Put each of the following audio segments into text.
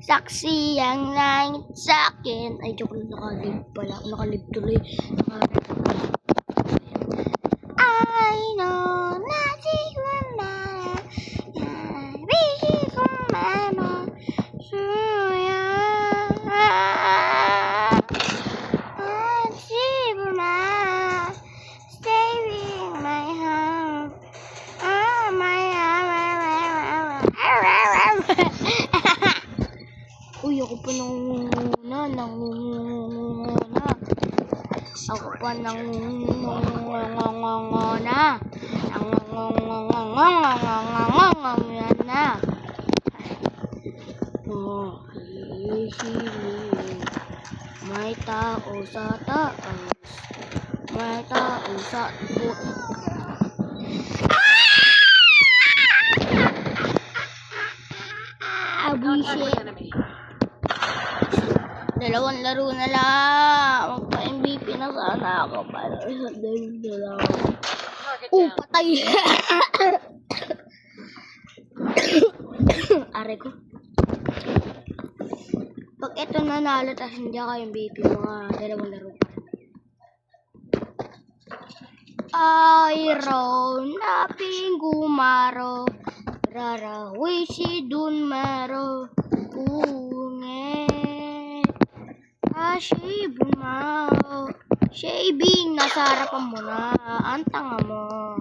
Saksi ang langit sa'kin. Ay, joke lang, nakalib pala. Nakalib tuloy. I know nothing will matter. Be forever. Stay with my heart. Uy, ako pa nangunguna. Ako pa nangunguna. Yan na. May tao sa taas. May tao sa dalawang laro na lang. Magpa-MVP na sana ako para sa dalawa. Patay. Are ko. Pag ito nanalo, tapos hindi ako MVP, mga dalawang laro pa. Iron na pinggumaro. Rarawi si Dunmaro. Kunget. Ashibun mo. Shaving, nasa harapan mo na. Ang tanga mo.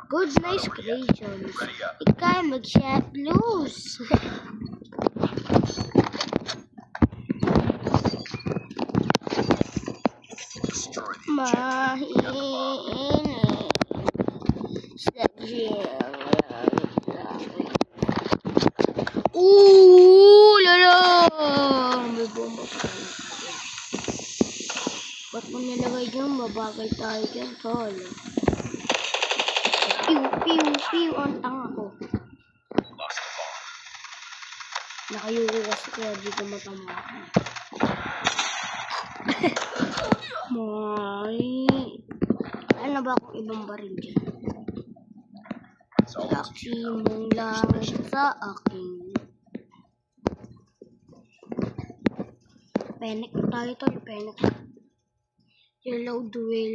Good nice creations. Ika'y mag-shot loose. Mahinig sa lala! May bomba pa. Ba't mo nilagay dyan? Mabagal tayo dyan, tol. Piu. Ang tanga ko. Nakayuko kasi kaya di ko matamaan. Ano ba akong ibang baril dyan? Saksi mong lang sa akin. Panic tayo tol, panic. Yellow duel.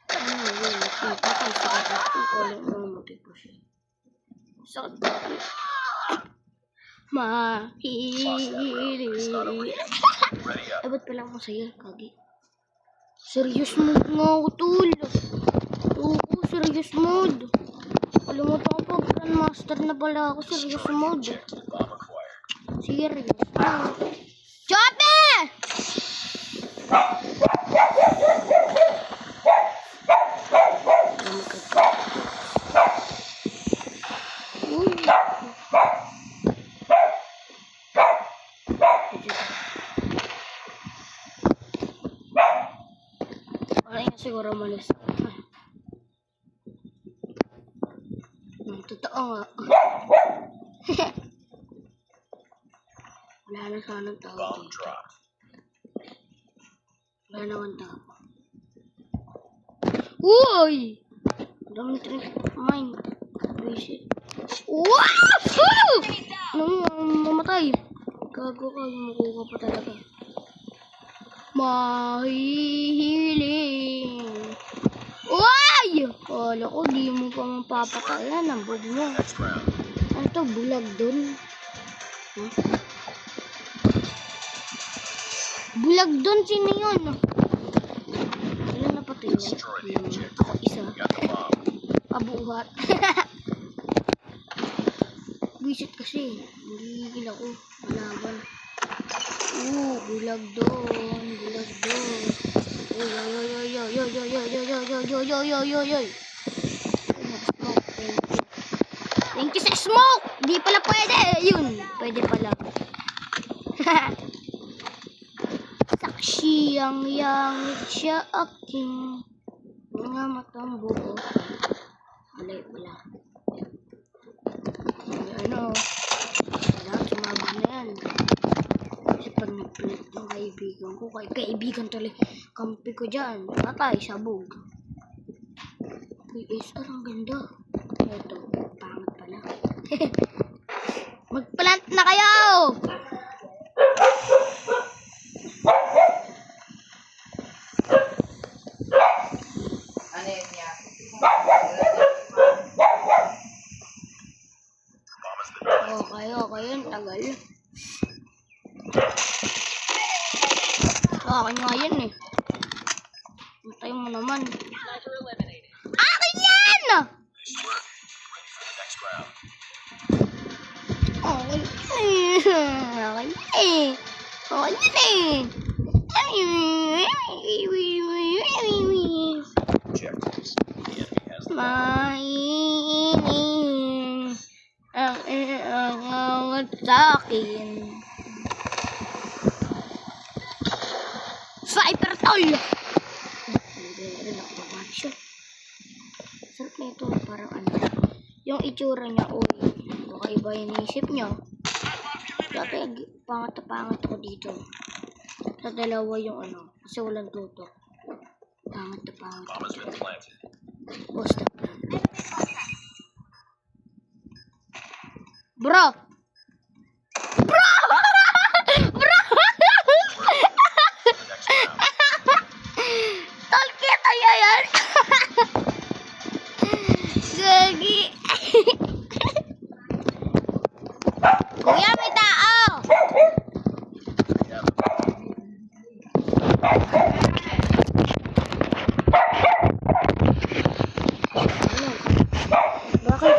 Ano yun? Patay sa akin. Ulit mo matipo siya. Sakit ba? Mahilig. Ba't pala ako masaya? Kagi. Serious mode nga ako, tol. Oo, serious mode. Kalimutan ko pag grandmaster na pala ako. Serious mode. Serious mode. Chope! Siguro malis ako. Totoo nga. Wala na sanang tao dito. Wala naman tao. Uy! Daming trip mine. Bullshit. Wow! Mamatay. Gago ka. Makuha pa talaga. Mahihiling. Uy! Kala ko di mo pa mapapatayan. Ang bug mo. Ano to? Bulag dun? Huh? Bulag dun? Sino yun? Wala na patay niya. Ako isa. Pabuhat. Visit kasi. Hindi gila ko. Malaban. Bulag doon. Oy. Thank you sa smoke. Di pala pwede. Yun. Pwede pala. Saksi ang yangit siya aking mga matang buo. Wala. Ano? Wala. Sumabog na yan. Pag nagpilit ng kaibigan ko, kaibigan tuloy, kampi ko dyan, patay, sabog. PSR, ang ganda. Ito, pangit pala. Okay, yun. Tagal. Akin nga yan eh. Matay mo naman. Akin yan! Akin eh. Mainit ang sa akin. Sniper tol! Sarap na ito. Parang ano. Yung itsura niya, uy. Baka iba yung isip niyo. Dati pangat ako dito. Sa dalawa yung ano. Kasi walang tutok. Pangat. Posta. Bro! Tol, kita yan! Gagi! Kuya, may tao! Bakit?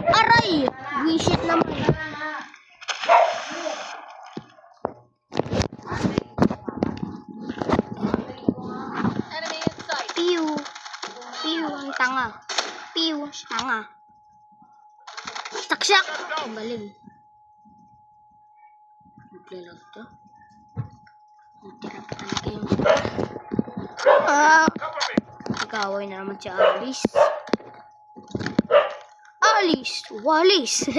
Aray! Wisit naman. Piu ang tanga. Saksak! Ang galing. Maglalag to. Natira pa talaga yung... Nag-away na naman si Alice. Walis!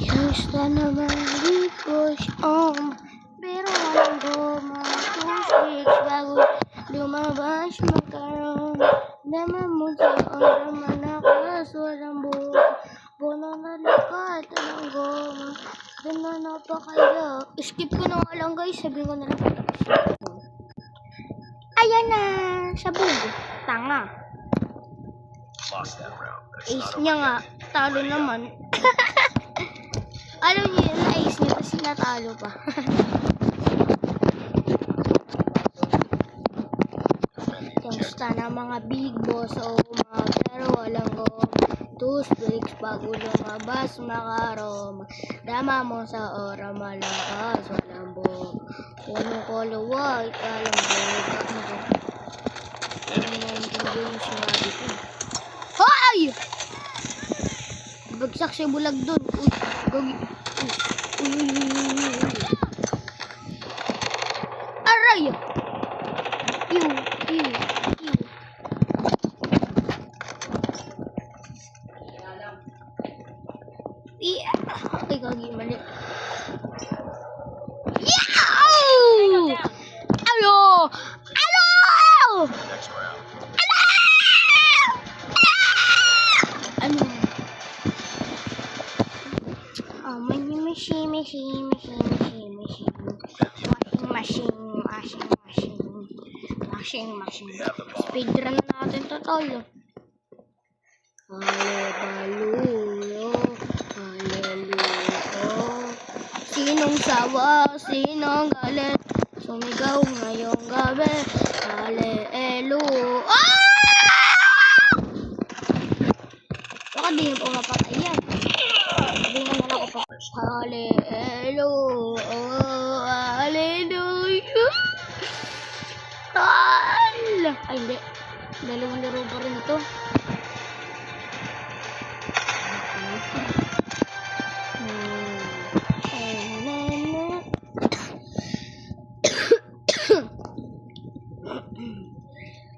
Gusto naman likos pero walang goma. 2 weeks bago lumabas magkaroon. Naman mo sa oras manakas walang buka. Bono na lakat ng goma. Doon na napakaya. Skip ko na nga lang guys. Sabi ko na lang. Ayan na. Sabog. Tanga. Ace niya nga. Talo naman. Alam niyo yun, ace niya kasi natalo pa. Kamusta na mga big boss o mga pero walang goma. 2 weeks bago lumabas makaroma. Dama mo sa ora malakas walang buhok. Unong kalawa ikalang buhok. Ano yung sinabi ko? Hoy! Bagsak siya bulag dun. Uy, gagi. Uy. Aray! Ew. Ay, gagi, mali. Yow! Alo! Ano? Machine. Washing machine. Speedrun na natin to, tol. Haleluya. Sinong sawa, sinong galit, sumigaw ngayong gabi. Haleluya. Baka di mo mapatay yan. Sabi nga na ako pa. Haleluya. Ay, hindi. Dalawang laro pa rin ito.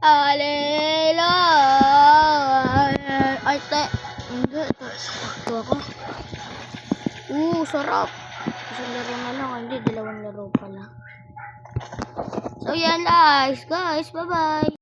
Haleluya. Ay, hindi. Ito ako. Sarap. Isang laro na lang. Hindi, dalawang laro pala. So, yan guys. Bye-bye.